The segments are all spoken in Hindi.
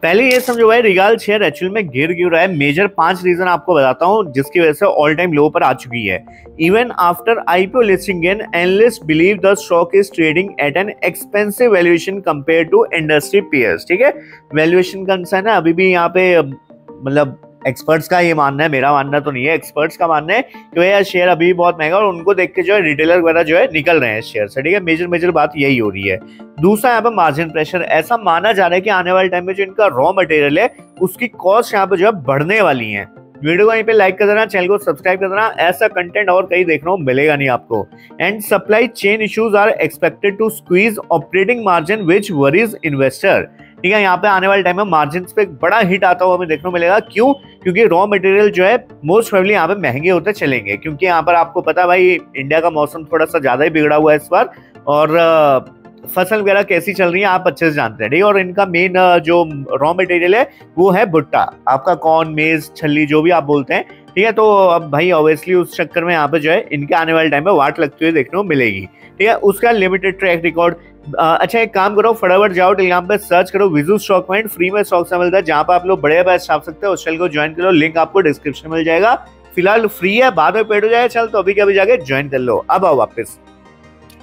पहले ये समझो भाई, रिगाल शेयर एक्चुअल में गिर क्यों रहा है। मेजर 5 रीजन आपको बताता हूँ जिसकी वजह से ऑल टाइम लो पर आ चुकी है। Even after IPO listing in, analyst believe the stock is trading at an expensive valuation compare to industry peers. ठीक है, वैल्यूएशन कंसर्न है अभी भी यहाँ पे, मतलब एक्सपर्ट्स का ये मानना है, मेरा मानना तो नहीं है, एक्सपर्ट्स का मानना है कि भैया शेयर अभी भी बहुत महंगा और उनको देख के जो है रिटेलर वगैरह जो है निकल रहे हैं शेयर से। ठीक है, मेजर बात यही हो रही है। दूसरा यहाँ पे मार्जिन प्रेशर, ऐसा माना जा रहा है कि आने वाले टाइम में जो इनका रॉ मटेरियल है उसकी कॉस्ट यहाँ पे जो है बढ़ने वाली है। वीडियो को यहीं पे लाइक कर देना, चैनल को सब्सक्राइब कर देना, ऐसा कंटेंट और कहीं देखने को मिलेगा नहीं आपको। And supply chain issues are expected to squeeze operating margin which worries investor. ठीक है, यहाँ पे आने वाले टाइम में मार्जिन पे एक बड़ा हिट आता हुआ हमें देखने को मिलेगा। क्यों? क्योंकि रॉ मटेरियल जो है मोस्ट प्रोबेबली यहाँ पे महंगे होते चलेंगे, क्योंकि यहाँ पर आपको पता है भाई इंडिया का मौसम थोड़ा सा ज्यादा ही बिगड़ा हुआ है इस बार, और फसल वगैरह कैसी चल रही है आप अच्छे से जानते हैं। ठीक है, और इनका मेन जो रॉ मटेरियल है वो है भुट्टा, आपका कॉर्न, मेज, छल्ली, जो भी आप बोलते हैं। ठीक है, तो अब भाई ऑब्वियसली उस चक्कर में यहाँ पे जो है इनके आने वाले टाइम में वाट लगती हुई देखने को मिलेगी। ठीक है, उसका लिमिटेड ट्रैक रिकॉर्ड। अच्छा एक काम करो, फटाफट जाओ टेलीग्राम पे सर्च करो विजू स्टॉक पॉइंट, फ्री में स्टॉक से मिलता है जहां पे आप लोग बड़े बैच छाप सकते हैं। उस चैनल को ज्वाइन करो, लिंक आपको डिस्क्रिप्शन में मिल जाएगा। फिलहाल फ्री है, बाद में पेड हो जाएगा चल, तो अभी के अभी जाके ज्वाइन कर लो। अब आओ वापस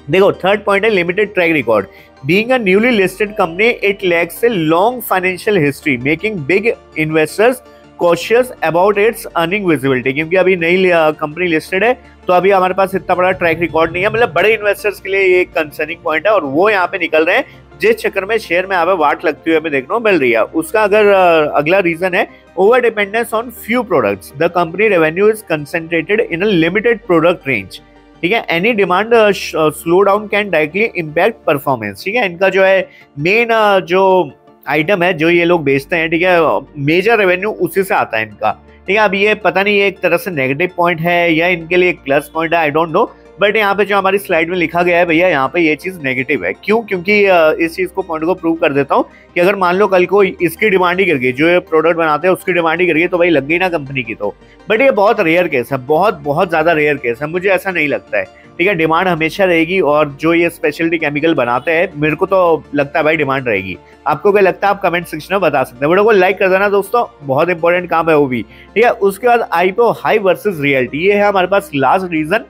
देखो, थर्ड पॉइंट है limited track record. Being a newly listed company it lacks a long financial history making big investors cautious about it's earning visibility. क्योंकि अभी नई कंपनी लिस्टेड है तो अभी हमारे पास इतना बड़ा ट्रैक रिकॉर्ड नहीं है, मतलब बड़े इन्वेस्टर्स के लिए ये एक कंसर्निंग पॉइंट है और वो यहाँ पे निकल रहे हैं जिस चक्कर में शेयर में यहाँ पे वाट लगती हुई हमें देखने को मिल रही है। उसका अगर अगला रीजन है over dependence on few products, the company revenue is concentrated in a limited product range. ठीक है, any demand slow down can directly impact performance. ठीक है, इनका जो है मेन जो आइटम है जो ये लोग बेचते हैं, ठीक है, मेजर रेवेन्यू उसी से आता है इनका। ठीक है, अब ये पता नहीं ये एक तरह से नेगेटिव पॉइंट है या इनके लिए एक प्लस पॉइंट है, आई डोंट नो, बट यहाँ पे जो हमारी स्लाइड में लिखा गया है भैया यहाँ पे ये चीज नेगेटिव है। क्यों? क्योंकि इस चीज को पॉइंट को प्रूव कर देता हूँ कि अगर मान लो कल को इसकी डिमांड ही गिर गई, जो ये प्रोडक्ट बनाते हैं उसकी डिमांड ही गिर गई, तो भाई लग गई ना कंपनी की तो। बट ये बहुत रेयर केस है, बहुत ज्यादा रेयर केस है, मुझे ऐसा नहीं लगता है। ठीक है, डिमांड हमेशा रहेगी और जो ये स्पेशलिटी केमिकल बनाते हैं मेरे को तो लगता है भाई डिमांड रहेगी। आपको क्या लगता है आप कमेंट सेक्शन में बता सकते हैं। वीडियो को लाइक कर देना दोस्तों, बहुत इंपॉर्टेंट काम है वो भी। ठीक है, उसके बाद आईपीओ हाई वर्सेस रियलिटी, ये है हमारे पास लास्ट रीजन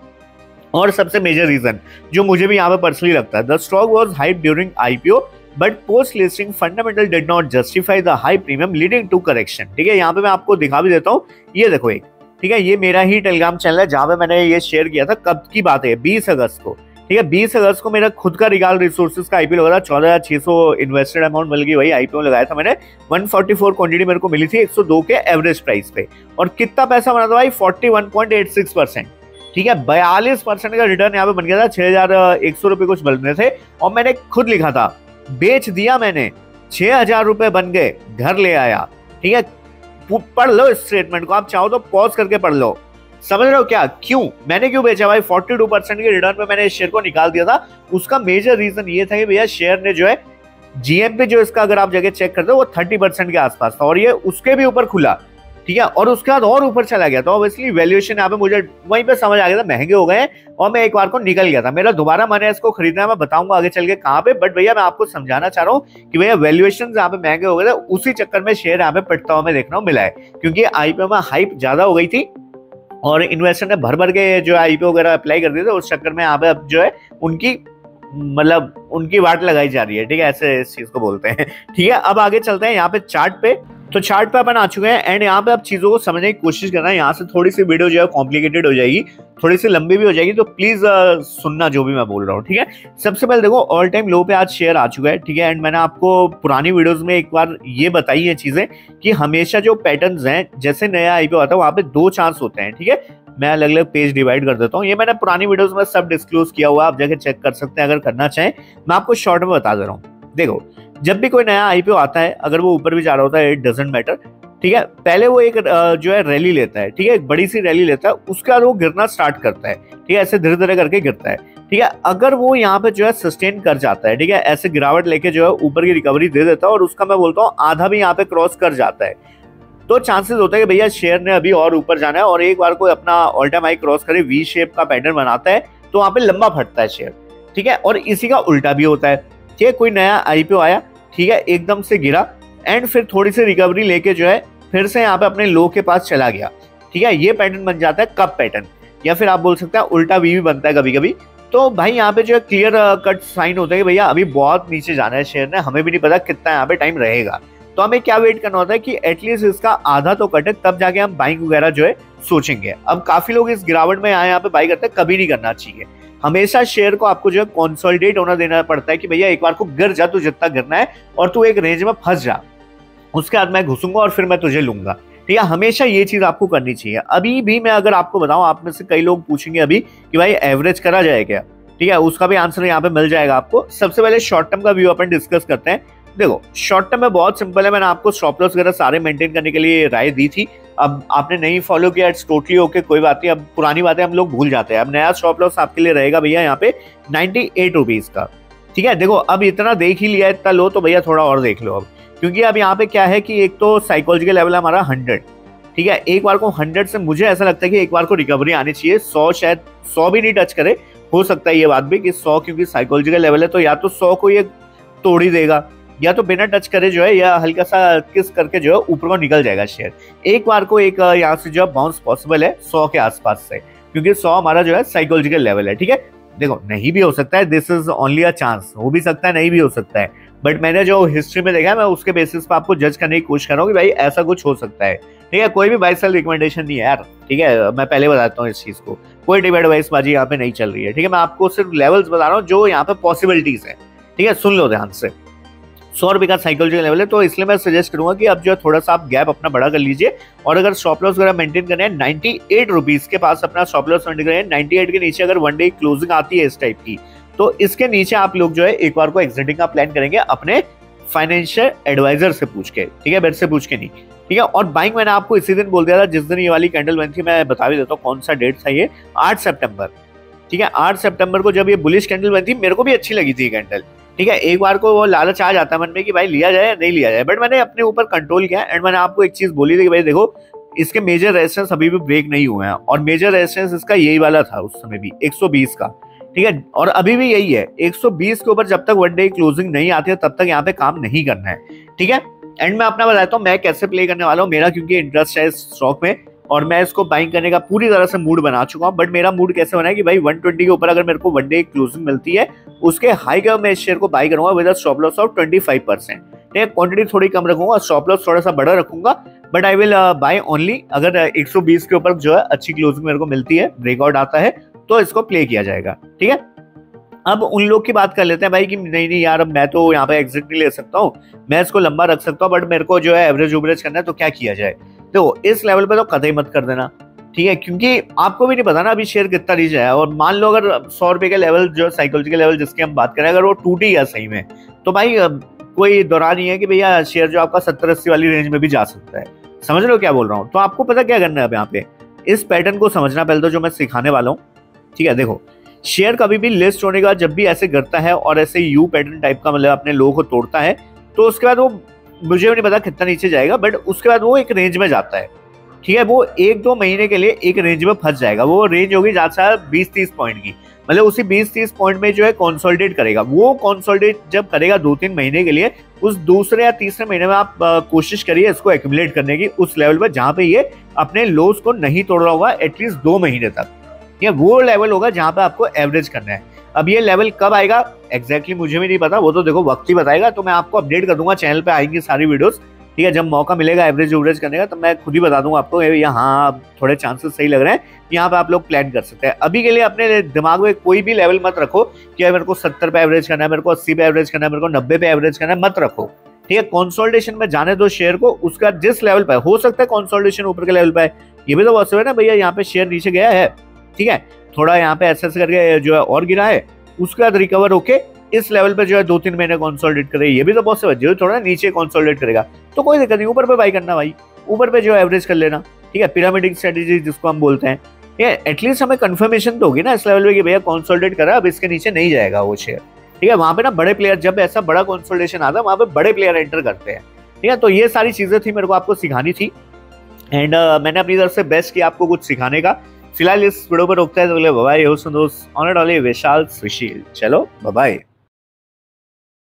और सबसे मेजर रीजन जो मुझे भी यहाँ पे पर्सनली लगता है। The stock was hype during IPO but post listing fundamental did not justify the high premium leading to correction. ठीक है, यहाँ पे मैं आपको दिखा भी देता हूँ, ये देखो एक, ठीक है, ये मेरा ही टेलीग्राम चैनल है जहां पे मैंने ये शेयर किया था। कब की बात है? 20 अगस्त को। ठीक है, 20 अगस्त को मेरा खुद का रिगाल रिसोर्सेज का आईपीओ लगा था, 14,600 इन्वेस्टेड अमाउंट मिल गई। वही आईपीओ लगाया था मैंने, 144 क्वांटिटी मेरे को मिली थी 102 के एवरेज प्राइस पे, और कितना पैसा बना था भाई? 41.86%। ठीक है, 42% का रिटर्न यहाँ पे बन गया था। 6,100 रुपए कुछ बनने थे और मैंने खुद लिखा था, बेच दिया मैंने, 6,000 रुपए बन गए, घर ले आया। ठीक है, पढ़ लो इस स्टेटमेंट को, आप चाहो तो पॉज करके पढ़ लो। समझ रहे हो क्या? क्यों मैंने क्यों बेचा भाई? 42% के रिटर्न पे मैंने इस शेयर को निकाल दिया था। उसका मेजर रीजन ये था कि भैया शेयर ने जो है जीएम पे जो इसका अगर आप जगह चेक करते हो वो 30% के आसपास था और ये उसके भी ऊपर खुला। ठीक है, और उसके बाद और ऊपर चला गया, तो ऑब्वियसली वैल्यूएशन यहाँ पे मुझे वहीं पे समझ आ गया था महंगे हो गए और मैं एक बार को निकल गया था। मेरा दोबारा मन है इसको खरीदना, मैं बताऊंगा आगे चल के कहाँ पे, बट भैया मैं आपको समझाना चाह रहा हूँ कि भैया वैल्यूएशन यहाँ पे महंगे हो गए थे, उसी चक्कर में शेयर यहाँ पे पिटता हुआ देखने को मिला है, क्योंकि आईपीओ में हाइप ज्यादा हो गई थी और इन्वेस्टर ने भर भर के जो आईपीओ वगैरह अप्लाई कर दिए थे, उस चक्कर में यहाँ पे अब जो है उनकी मतलब उनकी वाट लगाई जा रही है। ठीक है, ऐसे इस चीज को बोलते हैं। ठीक है, अब आगे चलते हैं यहाँ पे चार्ट पे। तो चार्ट पे अपन आ चुके हैं एंड यहाँ पे अब चीजों को समझने की कोशिश करना है। यहाँ से थोड़ी सी वीडियो जो है कॉम्प्लिकेटेड हो जाएगी, थोड़ी सी लंबी भी हो जाएगी, तो प्लीज सुनना जो भी मैं बोल रहा हूँ। ठीक है, सबसे पहले देखो ऑल टाइम लो पे आज शेयर आ चुका है। ठीक है, एंड मैंने आपको पुरानी वीडियोस में एक बार ये बताई है चीजें कि हमेशा जो पैटर्न्स हैं, जैसे नया आईपीओ आता है वहां पे 2 चांस होते हैं। ठीक है, मैं अलग अलग पेज डिवाइड कर देता हूँ, ये मैंने पुरानी वीडियोस में सब डिस्क्लोज किया हुआ, आप जाके चेक कर सकते हैं अगर करना चाहें। मैं आपको शॉर्ट में बता दे रहा हूँ। देखो, जब भी कोई नया आईपीओ आता है, अगर वो ऊपर भी जा रहा होता है, इट डजंट मैटर। ठीक है, पहले वो एक जो है रैली लेता है। ठीक है, एक बड़ी सी रैली लेता है, उसके बाद वो गिरना स्टार्ट करता है। ठीक है, ऐसे धीरे धीरे करके गिरता है। ठीक है, अगर वो यहाँ पे जो है सस्टेन कर जाता है, ठीक है, ऐसे गिरावट लेके जो है ऊपर की रिकवरी दे देता है और उसका मैं बोलता हूँ आधा भी यहाँ पे क्रॉस कर जाता है, तो चांसेस होता है कि भैया शेयर ने अभी और ऊपर जाना है और एक बार कोई अपना ऑल टाइम हाई क्रॉस करे, वी शेप का पैटर्न बनाता है, तो वहां पे लंबा फटता है शेयर। ठीक है, और इसी का उल्टा भी होता है। ठीक है, कोई नया आईपीओ आया, ठीक है, एकदम से गिरा एंड फिर थोड़ी सी रिकवरी लेके जो है फिर से यहाँ पे अपने लो के पास चला गया। ठीक है, ये पैटर्न बन जाता है कप पैटर्न, या फिर आप बोल सकते हैं उल्टा वी भी बनता है कभी कभी। तो भाई यहाँ पे जो है क्लियर कट साइन होता है कि भैया अभी बहुत नीचे जाना है शेयर ने, हमें भी नहीं पता कितना यहाँ पे टाइम रहेगा। तो हमें क्या वेट करना होता है कि एटलीस्ट इसका आधा तो कटे, तब जाके हम बाइंग वगैरह जो है सोचेंगे। अब काफी लोग इस गिरावट में यहाँ पे बाई करते हैं, कभी नहीं करना चाहिए। हमेशा शेयर को आपको जो है कंसोलिडेट होना देना पड़ता है कि भैया एक बार को गिर जा, तू जितना गिरना है और तू एक रेंज में फंस जा, उसके बाद मैं घुसूंगा और फिर मैं तुझे लूंगा। ठीक है, हमेशा ये चीज आपको करनी चाहिए। अभी भी मैं अगर आपको बताऊं, आप में से कई लोग पूछेंगे अभी कि भाई एवरेज करा जाए क्या, ठीक है, उसका भी आंसर यहाँ पे मिल जाएगा आपको। सबसे पहले शॉर्ट टर्म का व्यू अपन डिस्कस करते हैं। देखो शॉर्ट टर्म में बहुत सिंपल है, मैंने आपको स्टॉप लॉस वगैरह सारे मेंटेन करने के लिए राय दी थी। अब आपने नहीं फॉलो किया, इट्स टोटली ओके, कोई बात नहीं। अब पुरानी बातें हम लोग भूल जाते हैं। अब नया स्टॉप लॉस आपके लिए रहेगा भैया यहाँ पे 98 रुपीज का। ठीक है, देखो अब इतना देख ही लिया, इतना लो तो भैया थोड़ा और देख लो अब, क्योंकि अब यहाँ पे क्या है कि एक तो साइकोलॉजिकल लेवल है हमारा 100। ठीक है, एक बार को 100 से मुझे ऐसा लगता है कि एक बार को रिकवरी आनी चाहिए। 100 शायद 100 भी नहीं टच करे, हो सकता है ये बात भी कि 100, क्योंकि साइकोलॉजिकल लेवल है तो या तो 100 को ये तोड़ ही देगा, या तो बिना टच करे जो है या हल्का सा किस करके जो है ऊपर को निकल जाएगा शेयर। एक बार को एक यहाँ से जो है बाउंस पॉसिबल है 100 के आसपास से, क्योंकि 100 हमारा जो है साइकोलॉजिकल लेवल है। ठीक है, देखो नहीं भी हो सकता है, this is only a chance, हो भी सकता है नहीं भी हो सकता है, बट मैंने जो हिस्ट्री में देखा है मैं उसके बेसिस पे आपको जज करने की कोशिश कर रहा हूँ कि भाई ऐसा कुछ हो सकता है। ठीक है, कोई भी बाई सेल रिकमेंडेशन नहीं है यार। ठीक है, मैं पहले बताता हूँ इस चीज को, कोई डिबेट वाइस बाजी यहाँ पे नहीं चल रही है। ठीक है, मैं आपको सिर्फ लेवल्स बता रहा हूँ जो यहाँ पे पॉसिबिलिटीज है। ठीक है, सुन लो ध्यान से। 100 रुपए का साइकोलॉजिकल लेवल है, तो इसलिए मैं सजेस्ट करूंगा कि अब जो है थोड़ा सा आप गैप अपना बड़ा कर लीजिए। और अगर स्टॉप लॉस वगैरह मेंटेन करना है 98 रुपीज के पास अपना स्टॉप लॉस मेंटेन करना है, 98 के नीचे अगर वन डे क्लोजिंग आती है इस टाइप की, तो इसके नीचे आप लोग जो है एक बार को एग्जिटिंग का प्लान करेंगे अपने फाइनेंशियल एडवाइजर से पूछ के। ठीक है, मेरे से पूछ के नहीं। ठीक है, और बाइंग मैंने आपको इसी दिन बोल दिया था जिस दिन ये वाली कैंडल बनी थी। मैं बता भी देता हूँ कौन सा डेट था ये, 8 सितंबर। ठीक है, 8 सितंबर को जब ये बुलिश कैंडल बनी थी, मेरे को भी अच्छी लगी थी कैंडल। ठीक है, एक बार को वो लालच आ जाता है मन में कि भाई लिया जाए नहीं लिया जाए, बट मैंने अपने ऊपर कंट्रोल किया। एंड मैंने आपको एक चीज बोली थी कि भाई देखो इसके मेजर रेजिस्टेंस अभी भी ब्रेक नहीं हुए हैं, और मेजर रेजिस्टेंस इसका यही वाला था उस समय भी 120 का। ठीक है, और अभी भी यही है 120 के ऊपर जब तक वन डे क्लोजिंग नहीं आती है तब तक यहाँ पे काम नहीं करना है। ठीक है, एंड मैं अपना बताता हूँ मैं कैसे प्ले करने वाला हूँ। मेरा क्योंकि इंटरेस्ट है इस स्टॉक में और मैं इसको बाइंग करने का पूरी तरह से मूड बना चुका हूँ, बट मेरा मूड कैसे बना है कि भाई 120 के ऊपर अगर मेरे को वन डे क्लोजिंग मिलती है उसके हाई का मैं इस शेयर को बाई करूंगा विद स्टॉप लॉस ऑफ 25%। ठीक है, क्वांटिटी थोड़ी कम रखूंगा, स्टॉप लॉस थोड़ा सा बड़ा रखूंगा, but I will by only अगर 120 के ऊपर जो है अच्छी क्लोजिंग मेरे को मिलती है, ब्रेकआउट आता है तो इसको प्ले किया जाएगा। ठीक है, अब उन लोग की बात कर लेते हैं भाई कि नहीं यार अब मैं तो यहाँ पे एग्जिट नहीं ले सकता हूँ, मैं इसको लंबा रख सकता हूँ, बट मेरे को जो है एवरेज उवरेज करना है तो क्या किया जाए। तो इस लेवल पे तो कतई मत कर देना। ठीक है, क्योंकि आपको भी नहीं पता ना अभी शेयर कितना नीचे है, और मान लो अगर 100 रुपए का लेवल जो साइकोलॉजिकल लेवल जिसकी हम बात करें अगर वो टूट ही गया सही में, तो भाई कोई दौरान नहीं है कि भैया शेयर जो आपका 70-80 वाली रेंज में भी जा सकता है। समझ रहे हो क्या बोल रहा हूँ। तो आपको पता क्या करना है अब यहाँ पे, इस पैटर्न को समझना पहले तो जो मैं सिखाने वाला हूँ। ठीक है, देखो शेयर कभी भी लिस्ट होने के बाद जब भी ऐसे गिरता है और ऐसे यू पैटर्न टाइप का मतलब अपने लो को तोड़ता है, तो उसके बाद वो मुझे भी नहीं पता कितना नीचे जाएगा, बट उसके बाद वो एक रेंज में जाता है। ठीक है, वो 1-2 महीने के लिए एक रेंज में फंस जाएगा। वो रेंज होगी ज्यादा 20-30 पॉइंट की, मतलब उसी 20-30 पॉइंट में जो है कंसोलिडेट करेगा। वो कंसोलिडेट जब करेगा 2-3 महीने के लिए, उस दूसरे या तीसरे महीने में आप कोशिश करिए इसको एक्यूमुलेट करने की उस लेवल पर जहां पे ये अपने लोस को नहीं तोड़ रहा होगा एटलीस्ट 2 महीने तक। ये वो लेवल होगा जहां पे आपको एवरेज करना है। अब ये लेवल कब आएगा एग्जैक्टली मुझे भी नहीं पता, वो तो देखो वक्त ही बताएगा। तो मैं आपको अपडेट कर दूंगा, चैनल पे आएंगी सारी वीडियोस। ठीक है, जब मौका मिलेगा एवरेज उवरेज करने का तो मैं खुद ही बता दूंगा आपको, यहाँ थोड़े चांसेस सही लग रहे हैं, यहाँ पे आप लोग प्लान कर सकते हैं। अभी के लिए अपने दिमाग में कोई भी लेवल मत रखो कि मेरे को 70 पे एवरेज करना है, मेरे को 80 पे एवरेज करना है, मेरे को 90 पे एवरेज करना है, मत रखो। ठीक है, कंसोलिडेशन में जाने दो शेयर को, उसका जिस लेवल पे हो सकता है कंसोलिडेशन ऊपर के लेवल पे है, ये भी तो पॉसिबल है ना भैया यहाँ पे शेयर नीचे गया है। ठीक है, थोड़ा यहाँ पे ऐसे करके जो है और गिरा है, उसके बाद रिकवर होके इस लेवल पे जो है 2-3 महीने कंसोलिडेट करे, ये भी तो पॉसिबल है। जो थोड़ा नीचे कंसोलिडेट करेगा तो कोई दिक्कत नहीं, ऊपर पे बाई करना भाई, ऊपर पे जो है एवरेज कर लेना। ठीक है, पिरामिडिक स्ट्रेटेजी जिसको हम बोलते हैं, ये एटलीस्ट हमें कंफर्मेशन तो होगी ना इस लेवल पे कि भैया कंसोलिडेट करा, अब इसके नीचे नहीं जाएगा वो शेयर। ठीक है, वहां पे ना बड़े प्लेयर, जब ऐसा बड़ा कंसोलिडेशन आता है वहां पे बड़े प्लेयर एंटर करते हैं। ठीक है, तो ये सारी चीजें थी मेरे को आपको सिखानी थी, एंड मैंने अपनी तरफ से बेस्ट किया आपको कुछ सिखाने का। फिलहाल इस वीडियो पर रोकते हैं, तो बाय, होस्ट दोस्त ऑनर डॉली विशाल सुशील। चलो बाय।